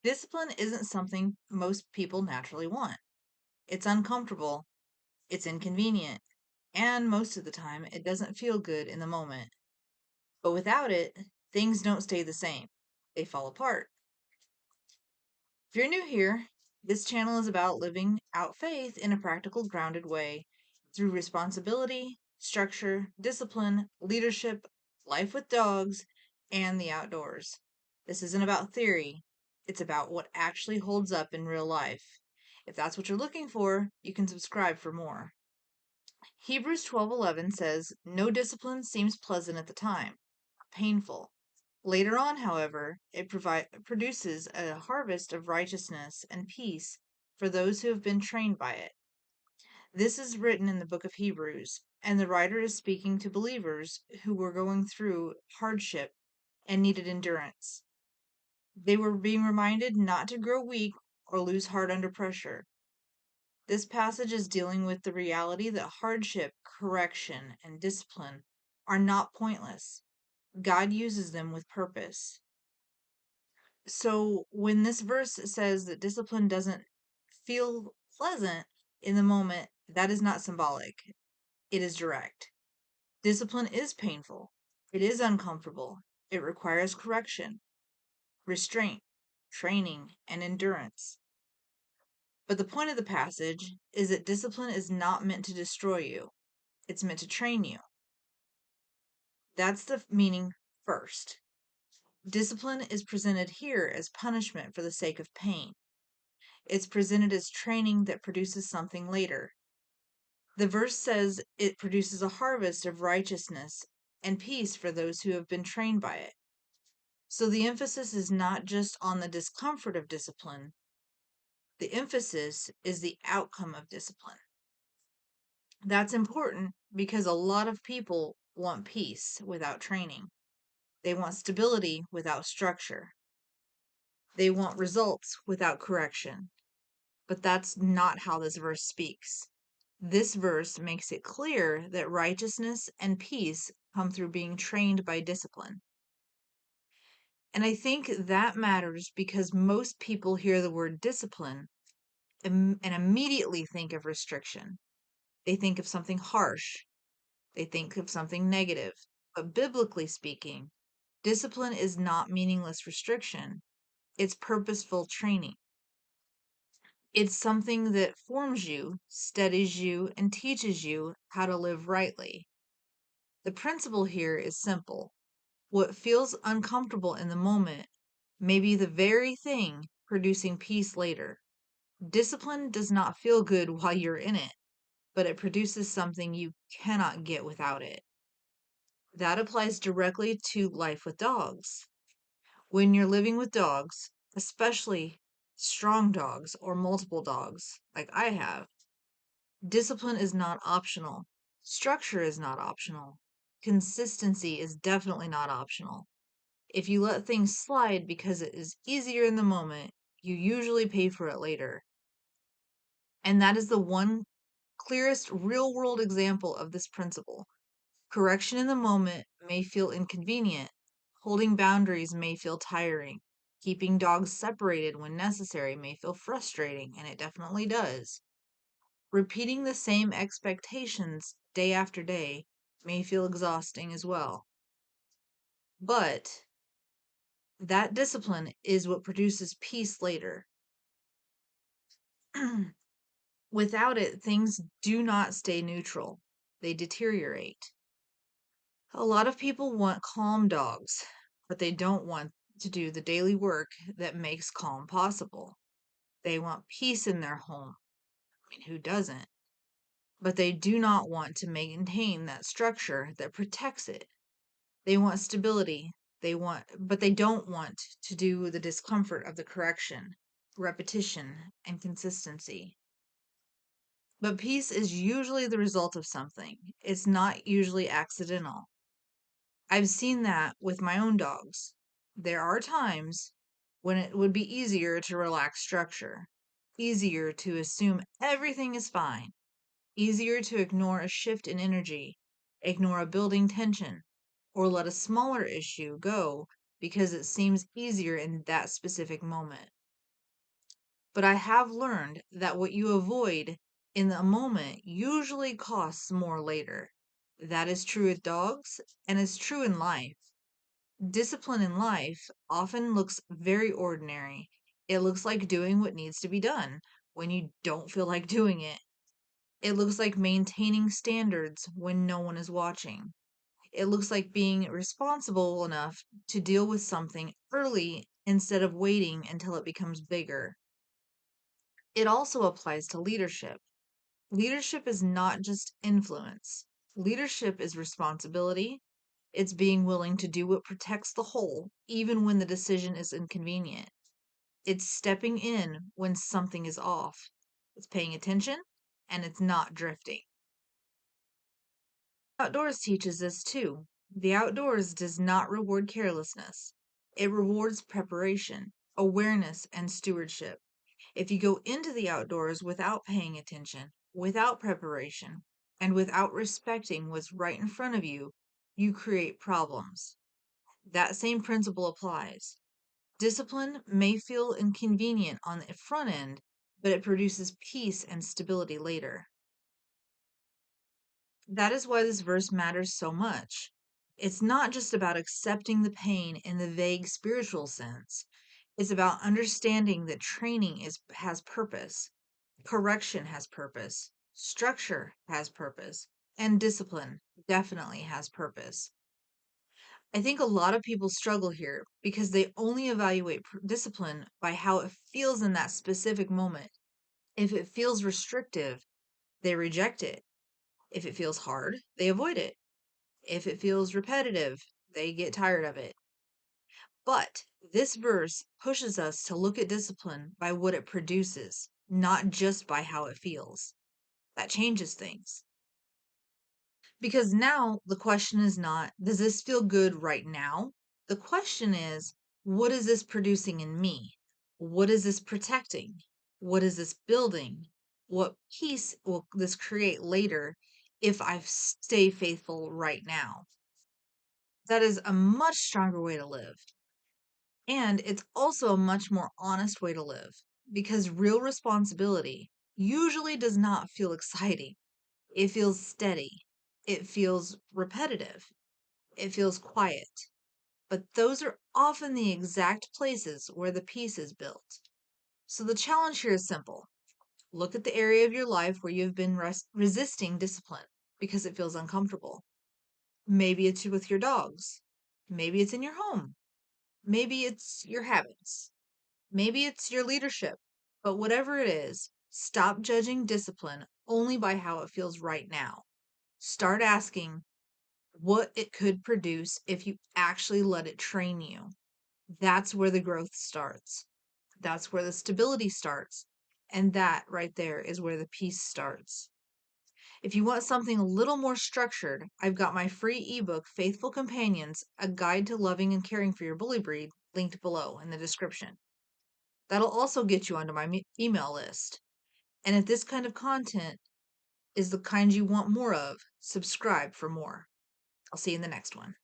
Discipline isn't something most people naturally want. It's uncomfortable, it's inconvenient, and most of the time it doesn't feel good in the moment. But without it, things don't stay the same. They fall apart. If you're new here, this channel is about living out faith in a practical, grounded way through responsibility, structure, discipline, leadership, life with dogs, and the outdoors. This isn't about theory, it's about what actually holds up in real life. If that's what you're looking for, you can subscribe for more. Hebrews 12:11 says, "No discipline seems pleasant at the time, painful. Later on, however, it produces a harvest of righteousness and peace for those who have been trained by it." This is written in the book of Hebrews, and the writer is speaking to believers who were going through hardship and needed endurance. They were being reminded not to grow weak or lose heart under pressure. This passage is dealing with the reality that hardship, correction, and discipline are not pointless. God uses them with purpose. So when this verse says that discipline doesn't feel pleasant in the moment, that is not symbolic. It is direct. Discipline is painful. It is uncomfortable. It requires correction, restraint, training, and endurance. But the point of the passage is that discipline is not meant to destroy you. It's meant to train you. That's the meaning first. Discipline is presented here as punishment for the sake of pain. It's presented as training that produces something later. The verse says it produces a harvest of righteousness and peace for those who have been trained by it. So the emphasis is not just on the discomfort of discipline, the emphasis is the outcome of discipline. That's important because a lot of people want peace without training. They want stability without structure. They want results without correction. But that's not how this verse speaks. This verse makes it clear that righteousness and peace come through being trained by discipline. And I think that matters because most people hear the word discipline and immediately think of restriction. They think of something harsh. They think of something negative. But biblically speaking, discipline is not meaningless restriction. It's purposeful training. It's something that forms you, steadies you, and teaches you how to live rightly. The principle here is simple. What feels uncomfortable in the moment may be the very thing producing peace later. Discipline does not feel good while you're in it, but it produces something you cannot get without it. That applies directly to life with dogs. When you're living with dogs, especially strong dogs or multiple dogs, like I have, discipline is not optional. Structure is not optional. Consistency is definitely not optional. If you let things slide because it is easier in the moment, you usually pay for it later. And that is the one clearest real world example of this principle. Correction in the moment may feel inconvenient. Holding boundaries may feel tiring. Keeping dogs separated when necessary may feel frustrating, and it definitely does. Repeating the same expectations day after day may feel exhausting as well. But that discipline is what produces peace later. Without it, things do not stay neutral, they deteriorate. A lot of people want calm dogs, but they don't want to do the daily work that makes calm possible. They want peace in their home. I mean, who doesn't? But they do not want to maintain that structure that protects it. They want stability. But they don't want to do the discomfort of the correction, repetition, and consistency. But peace is usually the result of something. It's not usually accidental. I've seen that with my own dogs. There are times when it would be easier to relax structure, easier to assume everything is fine, easier to ignore a shift in energy, ignore a building tension, or let a smaller issue go because it seems easier in that specific moment. But I have learned that what you avoid in the moment usually costs more later. That is true with dogs and is true in life. Discipline in life often looks very ordinary. It looks like doing what needs to be done when you don't feel like doing it. It looks like maintaining standards when no one is watching. It looks like being responsible enough to deal with something early instead of waiting until it becomes bigger. It also applies to leadership. Leadership is not just influence. Leadership is responsibility. It's being willing to do what protects the whole, even when the decision is inconvenient. It's stepping in when something is off. It's paying attention and it's not drifting. Outdoors teaches this too. The outdoors does not reward carelessness. It rewards preparation, awareness, and stewardship. If you go into the outdoors without paying attention, without preparation, and without respecting what's right in front of you, you create problems. That same principle applies. Discipline may feel inconvenient on the front end, but it produces peace and stability later. That is why this verse matters so much. It's not just about accepting the pain in the vague spiritual sense. It's about understanding that training has purpose, correction has purpose, structure has purpose, and discipline definitely has purpose. I think a lot of people struggle here because they only evaluate discipline by how it feels in that specific moment. If it feels restrictive, they reject it. If it feels hard, they avoid it. If it feels repetitive, they get tired of it. But this verse pushes us to look at discipline by what it produces, not just by how it feels. That changes things. Because now the question is not, does this feel good right now? The question is, what is this producing in me? What is this protecting? What is this building? What peace will this create later if I stay faithful right now? That is a much stronger way to live. And it's also a much more honest way to live because real responsibility usually does not feel exciting. It feels steady. It feels repetitive. It feels quiet. But those are often the exact places where the peace is built. So the challenge here is simple. Look at the area of your life where you've been resisting discipline because it feels uncomfortable. Maybe it's with your dogs. Maybe it's in your home. Maybe it's your habits. Maybe it's your leadership. But whatever it is, stop judging discipline only by how it feels right now. Start asking what it could produce if you actually let it train you. That's where the growth starts. That's where the stability starts. And that right there is where the peace starts. If you want something a little more structured, I've got my free ebook, Faithful Companions, A Guide to Loving and Caring for Your Bully Breed, linked below in the description. That'll also get you onto my email list. And if this kind of content is the kind you want more of, subscribe for more. I'll see you in the next one.